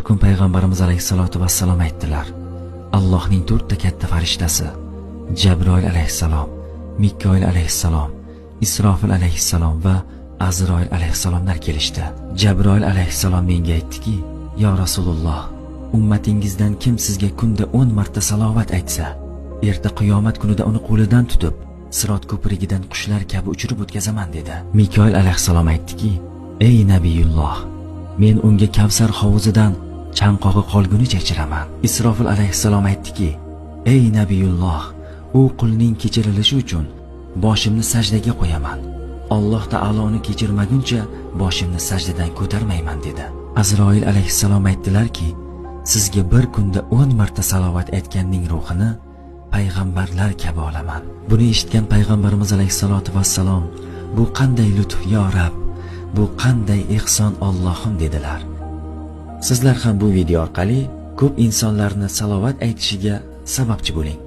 kun payg'ambarimiz alayhissalatu vassalom aytdilar: Allohning 4 ta katta farishtasi Jabroil alayhissalom, Mikoil alayhissalom, Isrofil alayhissalom va Azroil alayhissalomlar kelishdi. Jabroil alayhissalom menga aytdiki: "Ya Rasululloh, ummatingizdan kim sizga kunda 10 marta salovat aytsa, erta qiyomat kunida uni qo'lidan tutib, Sirot ko'prigidan qushlar kabi uchirib o'tkazaman" dedi. Mikoil alayhissalom aytdiki: "Ey Nabiyulloh, men unga Kavsar hovuzidan chanqog'i qolgunicha ichiraman." Isrofil alayhissalom aytdiki: "Ey Nabiyulloh, u qulning kechirilishi uchun boshimni sajdaga qo'yaman. Alloh taoloni kechirmaguncha boshimni sajdadan ko'tarmayman" dedi. Azroil alayhissalom aytdilarki: "Sizga bir kunda 10 marta salovat aytganning ruhini payg'ambarlar kabi olaman." Buni eshitgan payg'ambarimiz alayhissalatu vassalom: "Bu qanday lutf yo Rabb, bu qanday ehson Allohim" dedilar. Sizlar ham bu video orqali ko'p insonlarni salovat aytishiga sababchi bo'ling.